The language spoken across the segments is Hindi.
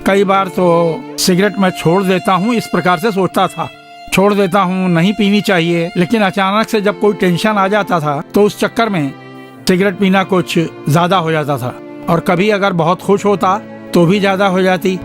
कई बार तो सिगरेट मैं छोड़ देता हूँ, इस प्रकार से सोचता था। छोड़ देता हूँ, नहीं पीनी चाहिए, लेकिन अचानक से जब कोई टेंशन आ जाता था तो उस चक्कर में सिगरेट पीना कुछ ज्यादा हो जाता था, और कभी अगर बहुत खुश होता तो भी ज्यादा हो जाती।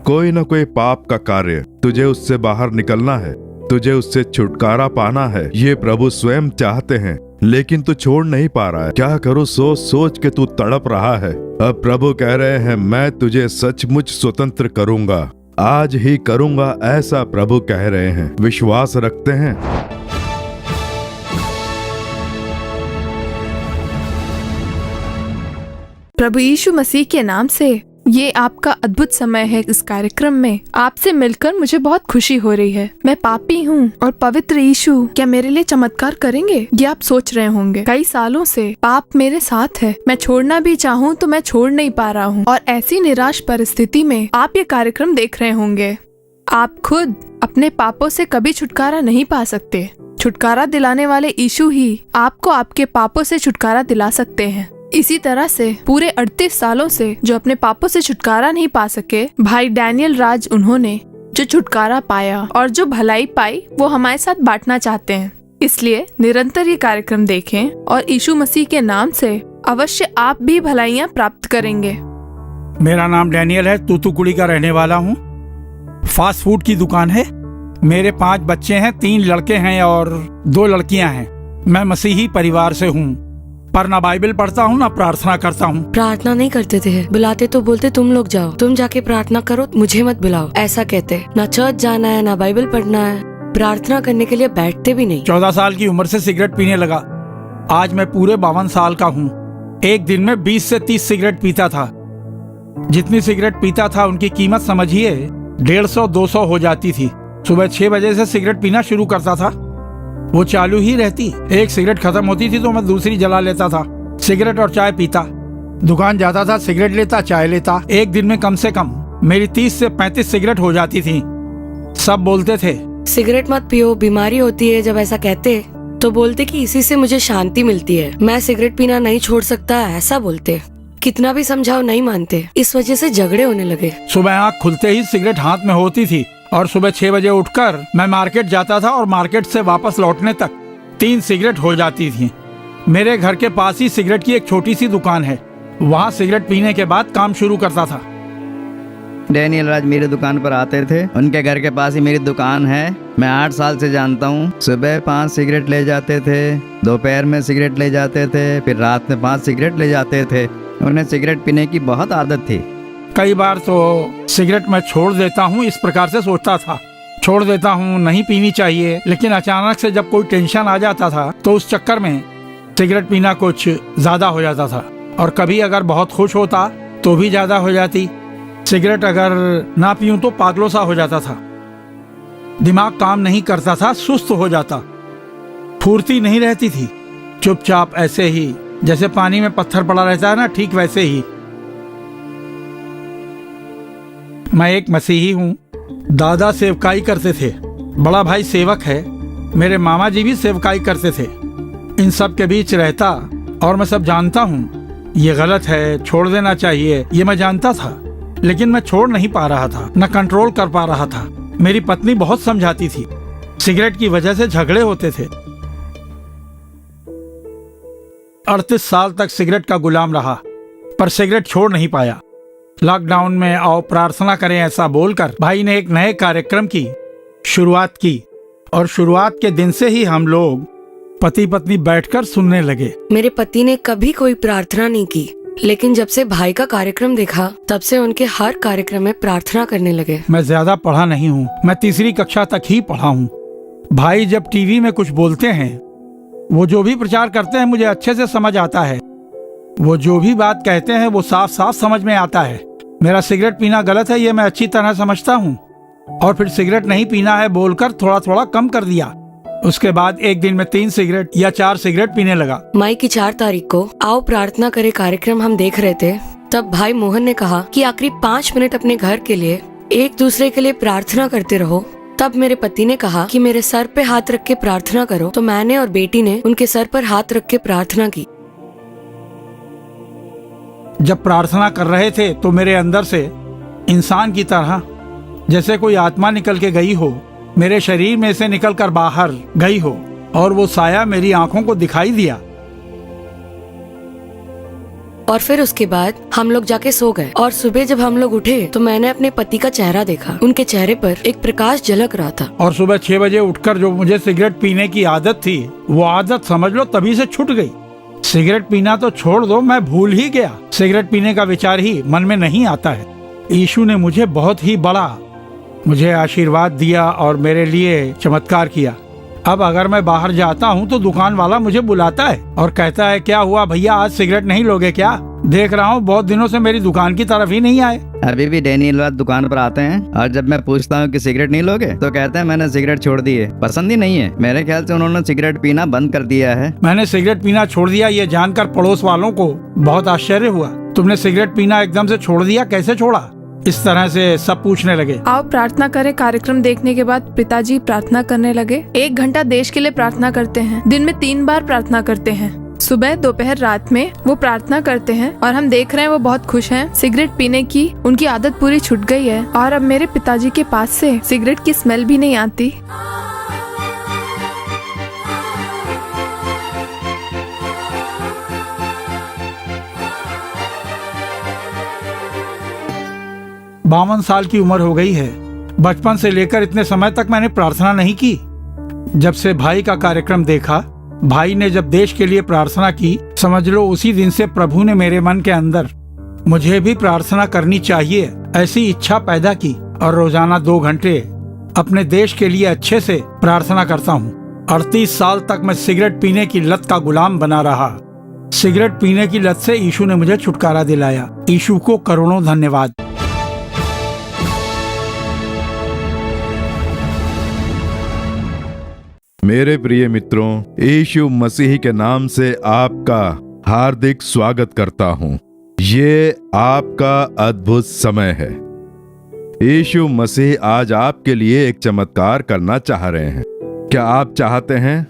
कोई न कोई पाप का कार्य, तुझे उससे बाहर निकलना है, तुझे उससे छुटकारा पाना है, ये प्रभु स्वयं चाहते हैं, लेकिन तू छोड़ नहीं पा रहा है। क्या करूं सोच सोच के तू तड़प रहा है। अब प्रभु कह रहे हैं, मैं तुझे सचमुच स्वतंत्र करूंगा, आज ही करूंगा, ऐसा प्रभु कह रहे हैं। विश्वास रखते हैं? प्रभु यीशु मसीह के नाम से ये आपका अद्भुत समय है। इस कार्यक्रम में आपसे मिलकर मुझे बहुत खुशी हो रही है। मैं पापी हूँ और पवित्र यीशु क्या मेरे लिए चमत्कार करेंगे, ये आप सोच रहे होंगे। कई सालों से पाप मेरे साथ है, मैं छोड़ना भी चाहूँ तो मैं छोड़ नहीं पा रहा हूँ, और ऐसी निराश परिस्थिति में आप ये कार्यक्रम देख रहे होंगे। आप खुद अपने पापों से कभी छुटकारा नहीं पा सकते। छुटकारा दिलाने वाले यीशु ही आपको आपके पापों से छुटकारा दिला सकते हैं। इसी तरह से पूरे 38 सालों से जो अपने पापों से छुटकारा नहीं पा सके, भाई डैनियल राज, उन्होंने जो छुटकारा पाया और जो भलाई पाई वो हमारे साथ बांटना चाहते हैं। इसलिए निरंतर ये कार्यक्रम देखें और यीशु मसीह के नाम से अवश्य आप भी भलाइयाँ प्राप्त करेंगे। मेरा नाम डैनियल है, तूतुकुड़ी का रहने वाला हूँ। फास्ट फूड की दुकान है। मेरे 5 बच्चे हैं, 3 लड़के हैं और 2 लड़कियां हैं। मैं मसीही परिवार से हूँ, पर ना बाइबल पढ़ता हूँ ना प्रार्थना करता हूँ। प्रार्थना नहीं करते थे, बुलाते तो बोलते तुम लोग जाओ, तुम जाके प्रार्थना करो, मुझे मत बुलाओ, ऐसा कहते। ना चर्च जाना है, ना बाइबल पढ़ना है, प्रार्थना करने के लिए बैठते भी नहीं। 14 साल की उम्र से सिगरेट पीने लगा। आज मैं पूरे 52 साल का हूँ। एक दिन में 20 से 30 सिगरेट पीता था। जितनी सिगरेट पीता था उनकी कीमत समझिए 150-200 हो जाती थी। सुबह 6 बजे से सिगरेट पीना शुरू करता था, वो चालू ही रहती। एक सिगरेट खत्म होती थी तो मैं दूसरी जला लेता था। सिगरेट और चाय पीता, दुकान जाता था, सिगरेट लेता, चाय लेता। एक दिन में कम से कम मेरी 30 से 35 सिगरेट हो जाती थी। सब बोलते थे सिगरेट मत पियो, बीमारी होती है। जब ऐसा कहते तो बोलते कि इसी से मुझे शांति मिलती है, मैं सिगरेट पीना नहीं छोड़ सकता, ऐसा बोलते। कितना भी समझाओ नहीं मानते, इस वजह से झगड़े होने लगे। सुबह आँख खुलते ही सिगरेट हाथ में होती थी और सुबह 6 बजे उठकर मैं मार्केट जाता था और मार्केट से वापस लौटने तक 3 सिगरेट हो जाती थी। मेरे घर के पास ही सिगरेट की एक छोटी सी दुकान है, वहाँ सिगरेट पीने के बाद काम शुरू करता था। डैनियल राज मेरी दुकान पर आते थे, उनके घर के पास ही मेरी दुकान है। मैं 8 साल से जानता हूँ। सुबह 5 सिगरेट ले जाते थे, दोपहर में सिगरेट ले जाते थे, फिर रात में 5 सिगरेट ले जाते थे। उन्हें सिगरेट पीने की बहुत आदत थी। कई बार तो सिगरेट मैं छोड़ देता हूँ, इस प्रकार से सोचता था। छोड़ देता हूँ, नहीं पीनी चाहिए, लेकिन अचानक से जब कोई टेंशन आ जाता था तो उस चक्कर में सिगरेट पीना कुछ ज्यादा हो जाता था, और कभी अगर बहुत खुश होता तो भी ज्यादा हो जाती। सिगरेट अगर ना पीऊं तो पागलों सा हो जाता था। दिमाग काम नहीं करता था, सुस्त हो जाता, फुर्ती नहीं रहती थी। चुपचाप ऐसे ही जैसे पानी में पत्थर पड़ा रहता है ना, ठीक वैसे ही। मैं एक मसीही हूँ। दादा सेवकाई करते थे, बड़ा भाई सेवक है, मेरे मामा जी भी सेवकाई करते थे। इन सब के बीच रहता और मैं सब जानता हूँ ये गलत है, छोड़ देना चाहिए, ये मैं जानता था, लेकिन मैं छोड़ नहीं पा रहा था, न कंट्रोल कर पा रहा था। मेरी पत्नी बहुत समझाती थी, सिगरेट की वजह से झगड़े होते थे। 38 साल तक सिगरेट का गुलाम रहा, पर सिगरेट छोड़ नहीं पाया। लॉकडाउन में आओ प्रार्थना करें ऐसा बोलकर भाई ने एक नए कार्यक्रम की शुरुआत की, और शुरुआत के दिन से ही हम लोग पति पत्नी बैठकर सुनने लगे। मेरे पति ने कभी कोई प्रार्थना नहीं की, लेकिन जब से भाई का कार्यक्रम देखा तब से उनके हर कार्यक्रम में प्रार्थना करने लगे। मैं ज्यादा पढ़ा नहीं हूँ, मैं 3री कक्षा तक ही पढ़ा हूँ। भाई जब टीवी में कुछ बोलते हैं, वो जो भी प्रचार करते हैं मुझे अच्छे से समझ आता है। वो जो भी बात कहते हैं वो साफ साफ समझ में आता है। मेरा सिगरेट पीना गलत है ये मैं अच्छी तरह समझता हूँ, और फिर सिगरेट नहीं पीना है बोलकर थोड़ा थोड़ा कम कर दिया। उसके बाद एक दिन में 3 सिगरेट या 4 सिगरेट पीने लगा। मई की 4 तारीख को आओ प्रार्थना करे कार्यक्रम हम देख रहे थे, तब भाई मोहन ने कहा कि आखिरी 5 मिनट अपने घर के लिए एक दूसरे के लिए प्रार्थना करते रहो। तब मेरे पति ने कहा कि मेरे सर पे हाथ रख के प्रार्थना करो, तो मैंने और बेटी ने उनके सर पर हाथ रख के प्रार्थना की। जब प्रार्थना कर रहे थे तो मेरे अंदर से इंसान की तरह, जैसे कोई आत्मा निकल के गई हो, मेरे शरीर में से निकलकर बाहर गई हो, और वो साया मेरी आंखों को दिखाई दिया। और फिर उसके बाद हम लोग जाके सो गए और सुबह जब हम लोग उठे तो मैंने अपने पति का चेहरा देखा। उनके चेहरे पर एक प्रकाश झलक रहा था। और सुबह 6 बजे उठकर जो मुझे सिगरेट पीने की आदत थी, वो आदत समझ लो तभी से छूट गई। सिगरेट पीना तो छोड़ दो, मैं भूल ही गया। सिगरेट पीने का विचार ही मन में नहीं आता है। यीशु ने मुझे बहुत ही बड़ा मुझे आशीर्वाद दिया और मेरे लिए चमत्कार किया। अब अगर मैं बाहर जाता हूँ तो दुकान वाला मुझे बुलाता है और कहता है, क्या हुआ भैया, आज सिगरेट नहीं लोगे क्या? देख रहा हूँ बहुत दिनों से मेरी दुकान की तरफ ही नहीं आए। अभी भी डैनियल राज दुकान पर आते हैं और जब मैं पूछता हूँ कि सिगरेट नहीं लोगे तो कहते हैं मैंने सिगरेट छोड़ दी है, पसंद ही नहीं है। मेरे ख्याल से उन्होंने सिगरेट पीना बंद कर दिया है। मैंने सिगरेट पीना छोड़ दिया ये जानकर पड़ोस वालों को बहुत आश्चर्य हुआ। तुमने सिगरेट पीना एकदम से छोड़ दिया, कैसे छोड़ा? इस तरह से सब पूछने लगे। आओ प्रार्थना करें। कार्यक्रम देखने के बाद पिताजी प्रार्थना करने लगे। 1 घंटा देश के लिए प्रार्थना करते हैं। दिन में 3 बार प्रार्थना करते हैं, सुबह, दोपहर, रात में वो प्रार्थना करते हैं। और हम देख रहे हैं वो बहुत खुश हैं। सिगरेट पीने की उनकी आदत पूरी छूट गई है और अब मेरे पिताजी के पास से सिगरेट की स्मेल भी नहीं आती। बावन साल की उम्र हो गई है। बचपन से लेकर इतने समय तक मैंने प्रार्थना नहीं की। जब से भाई का कार्यक्रम देखा, भाई ने जब देश के लिए प्रार्थना की, समझ लो उसी दिन से प्रभु ने मेरे मन के अंदर मुझे भी प्रार्थना करनी चाहिए ऐसी इच्छा पैदा की और रोजाना 2 घंटे अपने देश के लिए अच्छे से प्रार्थना करता हूँ। 38 साल तक मैं सिगरेट पीने की लत का गुलाम बना रहा। सिगरेट पीने की लत से यीशु ने मुझे छुटकारा दिलाया। यीशु को करोड़ों धन्यवाद। मेरे प्रिय मित्रों, यीशु मसीह के नाम से आपका हार्दिक स्वागत करता हूं। ये आपका अद्भुत समय है। यीशु मसीह आज आपके लिए एक चमत्कार करना चाह रहे हैं। क्या आप चाहते हैं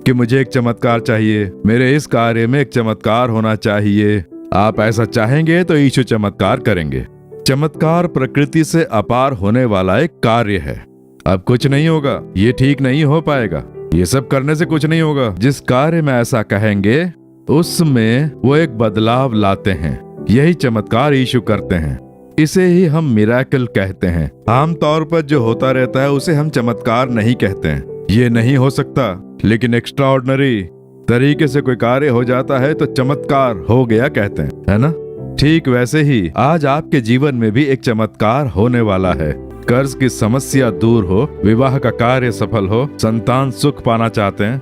कि मुझे एक चमत्कार चाहिए, मेरे इस कार्य में एक चमत्कार होना चाहिए? आप ऐसा चाहेंगे तो यीशु चमत्कार करेंगे। चमत्कार प्रकृति से अपार होने वाला एक कार्य है। अब कुछ नहीं होगा, ये ठीक नहीं हो पाएगा, ये सब करने से कुछ नहीं होगा। जिस कार्य में ऐसा कहेंगे उसमें वो एक बदलाव लाते हैं। यही चमत्कार यीशु करते हैं। इसे ही हम मिरेकल कहते हैं। आमतौर पर जो होता रहता है उसे हम चमत्कार नहीं कहते हैं। ये नहीं हो सकता, लेकिन एक्स्ट्राऑर्डिनरी तरीके से कोई कार्य हो जाता है तो चमत्कार हो गया कहते हैं, है ना? ठीक वैसे ही आज आपके जीवन में भी एक चमत्कार होने वाला है। कर्ज की समस्या दूर हो, विवाह का कार्य सफल हो, संतान सुख पाना चाहते हैं,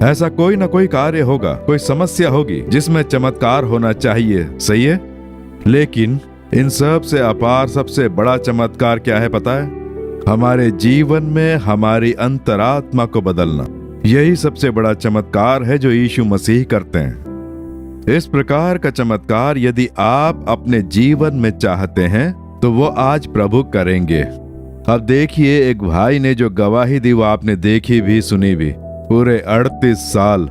ऐसा कोई ना कोई कार्य होगा, कोई समस्या होगी जिसमें चमत्कार होना चाहिए, सही है? लेकिन इन सब से अपार सबसे बड़ा चमत्कार क्या है पता है? हमारे जीवन में हमारी अंतरात्मा को बदलना। यही सबसे बड़ा चमत्कार है जो यीशु मसीह करते हैं। इस प्रकार का चमत्कार यदि आप अपने जीवन में चाहते हैं तो वो आज प्रभु करेंगे। अब देखिए, एक भाई ने जो गवाही दी वो आपने देखी भी सुनी भी। पूरे 38 साल,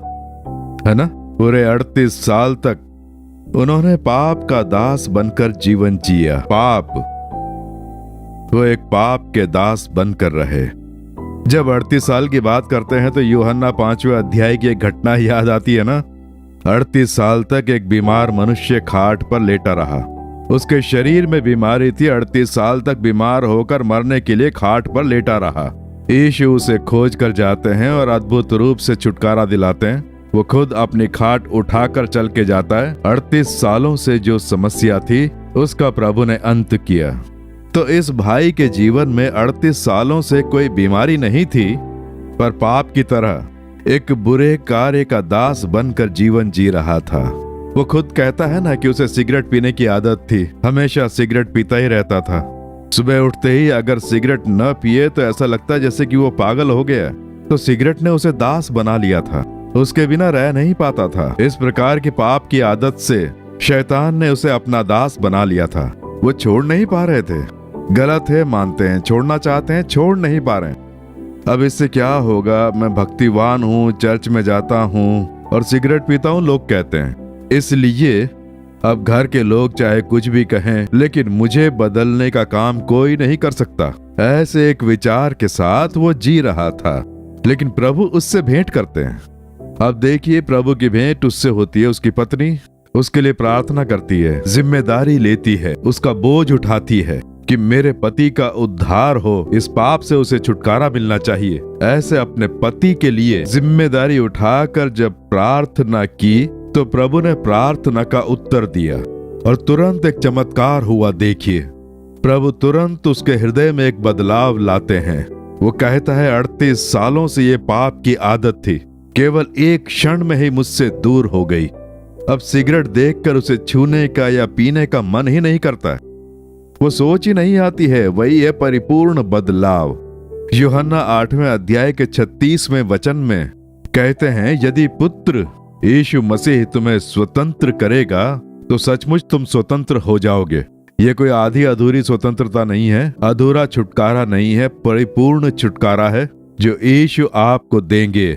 है ना, पूरे 38 साल तक उन्होंने पाप का दास बनकर जीवन जिया। वो एक पाप के दास बनकर रहे। जब 38 साल की बात करते हैं तो यूहन्ना 5वें अध्याय की एक घटना याद आती है ना। 38 साल तक एक बीमार मनुष्य खाट पर लेटा रहा। उसके शरीर में बीमारी थी। 38 साल तक बीमार होकर मरने के लिए खाट पर लेटा रहा। यीशु उसे खोज कर जाते हैं और अद्भुत रूप से छुटकारा दिलाते हैं। वो खुद अपनी खाट उठाकर चल के जाता है। 38 सालों से जो समस्या थी उसका प्रभु ने अंत किया। तो इस भाई के जीवन में 38 सालों से कोई बीमारी नहीं थी, पर पाप की तरह एक बुरे कार्य का दास बनकर जीवन जी रहा था। वो खुद कहता है ना कि उसे सिगरेट पीने की आदत थी, हमेशा सिगरेट पीता ही रहता था। सुबह उठते ही अगर सिगरेट न पिए तो ऐसा लगता जैसे कि वो पागल हो गया। तो सिगरेट ने उसे दास बना लिया था, उसके बिना रह नहीं पाता था। इस प्रकार की पाप की आदत से शैतान ने उसे अपना दास बना लिया था। वो छोड़ नहीं पा रहे थे। गलत है मानते हैं, छोड़ना चाहते हैं, छोड़ नहीं पा रहे। अब इससे क्या होगा? मैं भक्तिवान हूँ, चर्च में जाता हूँ और सिगरेट पीता हूँ, लोग कहते हैं, इसलिए अब घर के लोग चाहे कुछ भी कहें, लेकिन मुझे बदलने का काम कोई नहीं कर सकता। ऐसे एक विचार के साथ वो जी रहा था, लेकिन प्रभु उससे भेंट करते हैं। अब देखिए, प्रभु की भेंट उससे होती है। उसकी पत्नी उसके लिए प्रार्थना करती है, जिम्मेदारी लेती है, उसका बोझ उठाती है कि मेरे पति का उद्धार हो, इस पाप से उसे छुटकारा मिलना चाहिए। ऐसे अपने पति के लिए जिम्मेदारी उठाकर जब प्रार्थना की तो प्रभु ने प्रार्थना का उत्तर दिया और तुरंत एक चमत्कार हुआ। देखिए, प्रभु तुरंत उसके हृदय में एक बदलाव लाते हैं। वो कहता है, 38 सालों से ये पाप की आदत थी, केवल एक क्षण में ही मुझसे दूर हो गई। अब सिगरेट देखकर उसे छूने का या पीने का मन ही नहीं करता। वो सोच ही नहीं आती है। वही है परिपूर्ण बदलाव। यूहन्ना 8वें अध्याय के 36वें वचन में कहते हैं, यदि पुत्र यीशु मसीह तुम्हें स्वतंत्र करेगा तो सचमुच तुम स्वतंत्र हो जाओगे। ये कोई आधी अधूरी स्वतंत्रता नहीं है, अधूरा छुटकारा नहीं है, परिपूर्ण छुटकारा है जो यीशु आपको देंगे।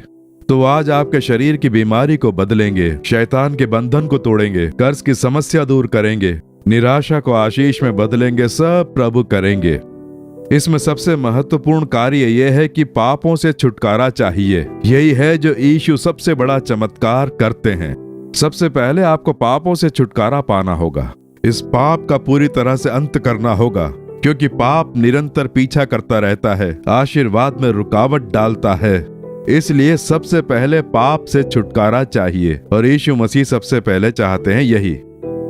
तो आज आपके शरीर की बीमारी को बदलेंगे, शैतान के बंधन को तोड़ेंगे, कर्ज की समस्या दूर करेंगे, निराशा को आशीष में बदलेंगे, सब प्रभु करेंगे। इसमें सबसे महत्वपूर्ण कार्य यह है कि पापों से छुटकारा चाहिए। यही है जो यीशु सबसे बड़ा चमत्कार करते हैं। सबसे पहले आपको पापों से छुटकारा पाना होगा। इस पाप का पूरी तरह से अंत करना होगा, क्योंकि पाप निरंतर पीछा करता रहता है, आशीर्वाद में रुकावट डालता है। इसलिए सबसे पहले पाप से छुटकारा चाहिए और यीशु मसीह सबसे पहले चाहते हैं यही,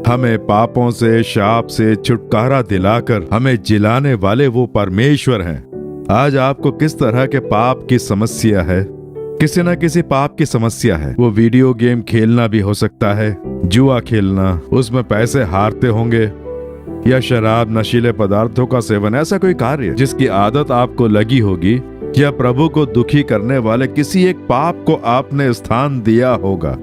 हमें पापों से, शाप से छुटकारा दिलाकर हमें जिलाने वाले वो परमेश्वर हैं। आज आपको किस तरह के पाप की समस्या है? किसी न किसी पाप की समस्या है। वो वीडियो गेम खेलना भी हो सकता है, जुआ खेलना, उसमें पैसे हारते होंगे, या शराब, नशीले पदार्थों का सेवन, ऐसा कोई कार्य जिसकी आदत आपको लगी होगी, या प्रभु को दुखी करने वाले किसी एक पाप को आपने स्थान दिया होगा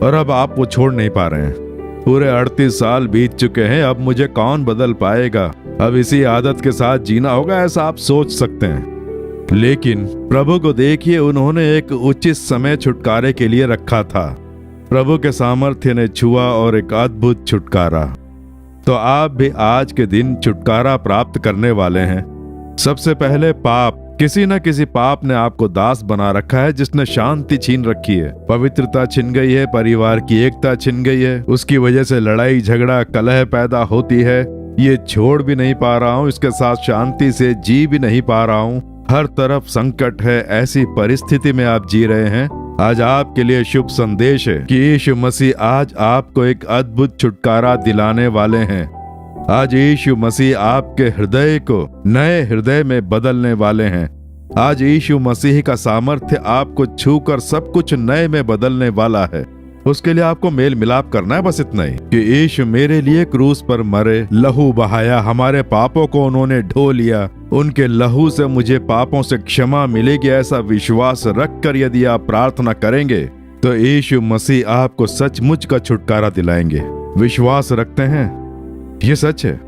और अब आप वो छोड़ नहीं पा रहे हैं। पूरे 38 साल बीत चुके हैं, अब मुझे कौन बदल पाएगा? अब इसी आदत के साथ जीना होगा, ऐसा आप सोच सकते हैं। लेकिन प्रभु को देखिए, उन्होंने एक उचित समय छुटकारे के लिए रखा था। प्रभु के सामर्थ्य ने छुआ और एक अद्भुत छुटकारा। तो आप भी आज के दिन छुटकारा प्राप्त करने वाले हैं। सबसे पहले पाप, किसी न किसी पाप ने आपको दास बना रखा है, जिसने शांति छीन रखी है, पवित्रता छिन गई है, परिवार की एकता छिन गई है, उसकी वजह से लड़ाई झगड़ा कलह पैदा होती है। ये छोड़ भी नहीं पा रहा हूँ, इसके साथ शांति से जी भी नहीं पा रहा हूँ, हर तरफ संकट है। ऐसी परिस्थिति में आप जी रहे हैं। आज आपके लिए शुभ संदेश है कि यीशु मसीह आज आपको एक अद्भुत छुटकारा दिलाने वाले हैं। आज यीशु मसीह आपके हृदय को नए हृदय में बदलने वाले हैं। आज यीशु मसीह का सामर्थ्य आपको छूकर सब कुछ नए में बदलने वाला है। उसके लिए आपको मेल मिलाप करना है, बस इतना ही कि यीशु मेरे लिए क्रूस पर मरे, लहू बहाया, हमारे पापों को उन्होंने ढो लिया, उनके लहू से मुझे पापों से क्षमा मिलेगी। ऐसा विश्वास रखकर यदि आप प्रार्थना करेंगे तो यीशु मसीह आपको सचमुच का छुटकारा दिलाएंगे। विश्वास रखते हैं? ये सच है।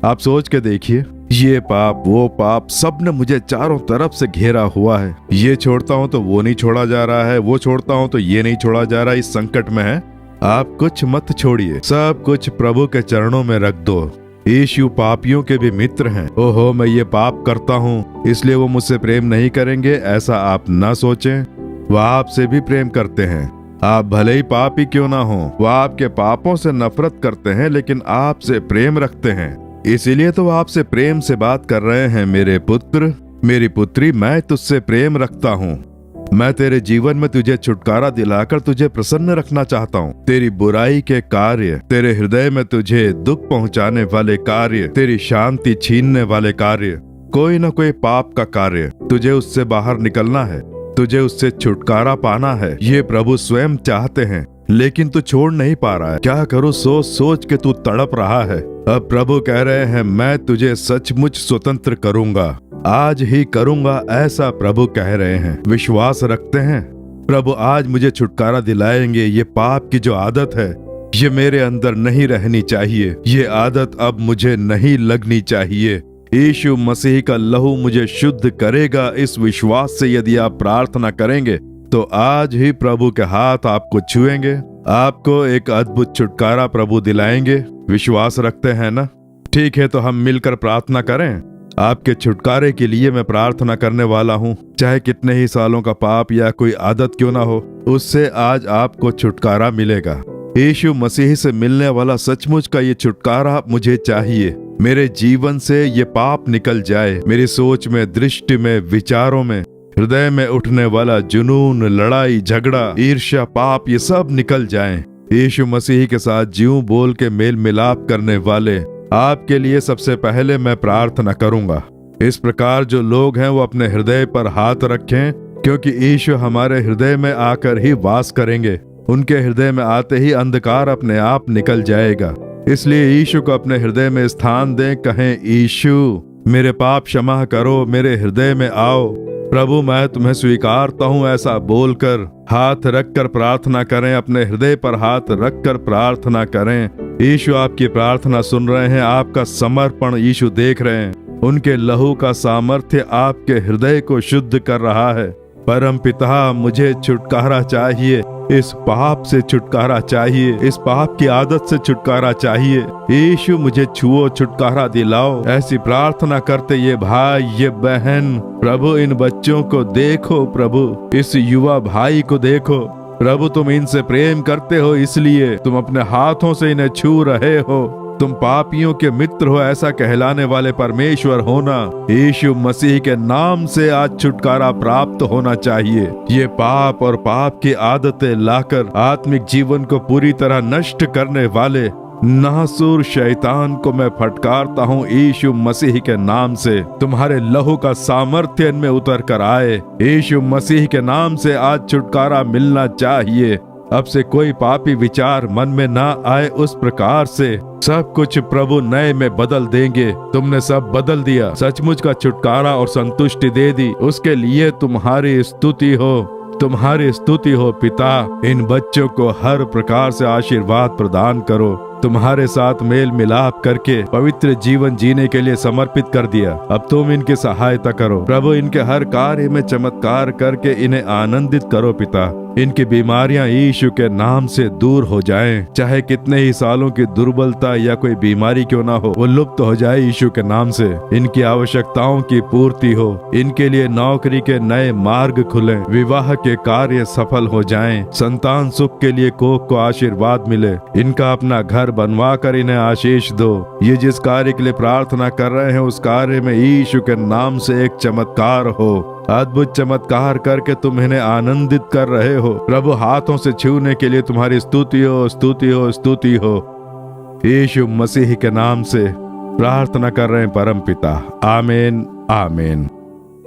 आप सोच के देखिए, ये पाप वो पाप सब ने मुझे चारों तरफ से घेरा हुआ है। ये छोड़ता हूँ तो वो नहीं छोड़ा जा रहा है, वो छोड़ता हूँ तो ये नहीं छोड़ा जा रहा। इस संकट में है, आप कुछ मत छोड़िए, सब कुछ प्रभु के चरणों में रख दो। यीशु पापियों के भी मित्र हैं। ओहो, मैं ये पाप करता हूँ इसलिए वो मुझसे प्रेम नहीं करेंगे, ऐसा आप ना सोचें। वह आपसे भी प्रेम करते हैं। आप भले ही पापी क्यों ना हो, वह आपके पापों से नफरत करते हैं, लेकिन आपसे प्रेम रखते हैं। इसीलिए तो आपसे प्रेम से बात कर रहे हैं, मेरे पुत्र, मेरी पुत्री, मैं तुझसे प्रेम रखता हूँ। मैं तेरे जीवन में तुझे छुटकारा दिलाकर तुझे प्रसन्न रखना चाहता हूँ। तेरी बुराई के कार्य, तेरे हृदय में तुझे दुख पहुँचाने वाले कार्य, तेरी शांति छीनने वाले कार्य, कोई न कोई पाप का कार्य, तुझे उससे बाहर निकलना है, तुझे उससे छुटकारा पाना है। ये प्रभु स्वयं चाहते हैं, लेकिन तू छोड़ नहीं पा रहा है। क्या करूं, सोच सोच के तू तड़प रहा है। अब प्रभु कह रहे हैं, मैं तुझे सचमुच स्वतंत्र करूंगा, आज ही करूंगा, ऐसा प्रभु कह रहे हैं। विश्वास रखते हैं? प्रभु आज मुझे छुटकारा दिलाएंगे। ये पाप की जो आदत है, ये मेरे अंदर नहीं रहनी चाहिए। ये आदत अब मुझे नहीं लगनी चाहिए। यीशु मसीह का लहू मुझे शुद्ध करेगा। इस विश्वास से यदि आप प्रार्थना करेंगे तो आज ही प्रभु के हाथ आपको छुएंगे, आपको एक अद्भुत छुटकारा प्रभु दिलाएंगे। विश्वास रखते हैं ना? ठीक है, तो हम मिलकर प्रार्थना करें। आपके छुटकारे के लिए मैं प्रार्थना करने वाला हूँ। चाहे कितने ही सालों का पाप या कोई आदत क्यों ना हो, उससे आज आपको छुटकारा मिलेगा। यीशु मसीह से मिलने वाला सचमुच का ये छुटकारा मुझे चाहिए। मेरे जीवन से ये पाप निकल जाए। मेरी सोच में, दृष्टि में, विचारों में, हृदय में उठने वाला जुनून, लड़ाई, झगड़ा, ईर्ष्या, पाप, ये सब निकल जाएं। यीशु मसीह के साथ ज्यूं बोल के मेल मिलाप करने वाले आपके लिए सबसे पहले मैं प्रार्थना करूंगा। इस प्रकार जो लोग हैं वो अपने हृदय पर हाथ रखें, क्योंकि यीशु हमारे हृदय में आकर ही वास करेंगे। उनके हृदय में आते ही अंधकार अपने आप निकल जाएगा। इसलिए यीशु को अपने हृदय में स्थान दें। कहें, यीशु मेरे पाप क्षमा करो, मेरे हृदय में आओ। प्रभु मैं तुम्हें स्वीकारता हूँ, ऐसा बोलकर हाथ रखकर प्रार्थना करें। अपने हृदय पर हाथ रखकर प्रार्थना करें। यीशु आपकी प्रार्थना सुन रहे हैं। आपका समर्पण यीशु देख रहे हैं। उनके लहू का सामर्थ्य आपके हृदय को शुद्ध कर रहा है। परम पिता, मुझे छुटकारा चाहिए। इस पाप से छुटकारा चाहिए। इस पाप की आदत से छुटकारा चाहिए। यीशु मुझे छुओ, छुटकारा दिलाओ। ऐसी प्रार्थना करते ये भाई, ये बहन, प्रभु इन बच्चों को देखो। प्रभु इस युवा भाई को देखो। प्रभु तुम इनसे प्रेम करते हो, इसलिए तुम अपने हाथों से इन्हें छू रहे हो। तुम पापियों के मित्र हो, ऐसा कहलाने वाले परमेश्वर होना। यीशु मसीह के नाम से आज छुटकारा प्राप्त होना चाहिए। ये पाप और पाप की आदतें लाकर आत्मिक जीवन को पूरी तरह नष्ट करने वाले नासूर शैतान को मैं फटकारता हूँ यीशु मसीह के नाम से। तुम्हारे लहू का सामर्थ्य इनमें उतर कर आए। यीशु मसीह के नाम से आज छुटकारा मिलना चाहिए। अब से कोई पापी विचार मन में ना आए। उस प्रकार से सब कुछ प्रभु नए में बदल देंगे। तुमने सब बदल दिया। सचमुच का छुटकारा और संतुष्टि दे दी। उसके लिए तुम्हारी स्तुति हो, तुम्हारी स्तुति हो पिता। इन बच्चों को हर प्रकार से आशीर्वाद प्रदान करो। तुम्हारे साथ मेल मिलाप करके पवित्र जीवन जीने के लिए समर्पित कर दिया। अब तुम इनकी सहायता करो प्रभु। इनके हर कार्य में चमत्कार करके इन्हें आनंदित करो पिता। इनकी बीमारियां यीशु के नाम से दूर हो जाएं। चाहे कितने ही सालों की दुर्बलता या कोई बीमारी क्यों ना हो, वो लुप्त हो जाए यीशु के नाम से। इनकी आवश्यकताओं की पूर्ति हो। इनके लिए नौकरी के नए मार्ग खुले। विवाह के कार्य सफल हो जाएं। संतान सुख के लिए कोख को आशीर्वाद मिले। इनका अपना घर बनवा कर इन्हें आशीष दो। ये जिस कार्य के लिए प्रार्थना कर रहे हैं, उस कार्य में यीशु के नाम से एक चमत्कार हो। अद्भुत चमत्कार करके तुम इन्हें आनंदित कर रहे हो प्रभु। हाथों से छूने के लिए तुम्हारी स्तुति हो, स्तुति हो, स्तुति हो। यीशु मसीह के नाम से प्रार्थना कर रहे हैं परम पिता। आमीन, आमीन।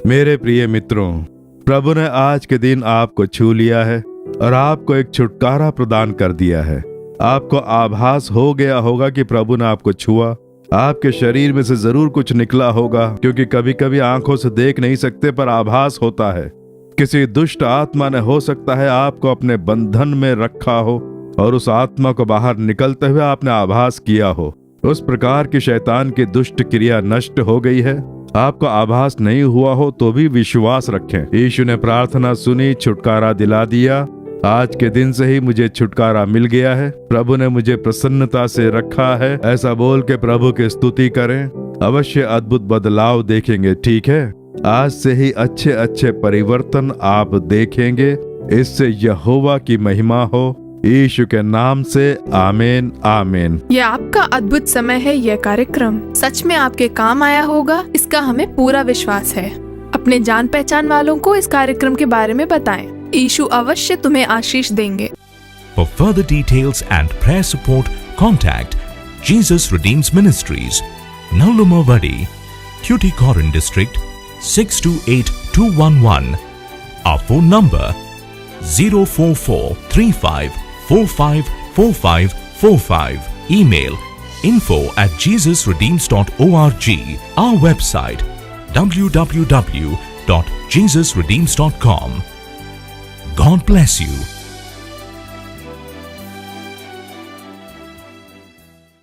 मेरे प्रिय मित्रों, प्रभु ने आज के दिन आपको छू लिया है और आपको एक छुटकारा प्रदान कर दिया है। आपको आभास हो गया होगा कि प्रभु ने आपको छुआ। आपके शरीर में से जरूर कुछ निकला होगा, क्योंकि कभी कभी आंखों से देख नहीं सकते पर आभास होता है। किसी दुष्ट आत्मा ने हो सकता है आपको अपने बंधन में रखा हो और उस आत्मा को बाहर निकलते हुए आपने आभास किया हो। उस प्रकार की शैतान की दुष्ट क्रिया नष्ट हो गई है। आपको आभास नहीं हुआ हो तो भी विश्वास रखें। यीशु ने प्रार्थना सुनी, छुटकारा दिला दिया। आज के दिन से ही मुझे छुटकारा मिल गया है। प्रभु ने मुझे प्रसन्नता से रखा है। ऐसा बोल के प्रभु की स्तुति करें। अवश्य अद्भुत बदलाव देखेंगे। ठीक है, आज से ही अच्छे अच्छे परिवर्तन आप देखेंगे। इससे यहोवा की महिमा हो। यीशु के नाम से आमीन, आमीन। यह आपका अद्भुत समय है। यह कार्यक्रम सच में आपके काम आया होगा, इसका हमें पूरा विश्वास है। अपने जान पहचान वालों को इस कार्यक्रम के बारे में बताएं। यीशु अवश्य तुम्हें आशीष देंगे। For further details and prayer support, contact Jesus Redeems Ministries, Nallumavadi, Tuticorin District, 628211. Our phone number 04435454545. Email info@jesusredeems.org. Our website www.jesusredeems.com. God bless you.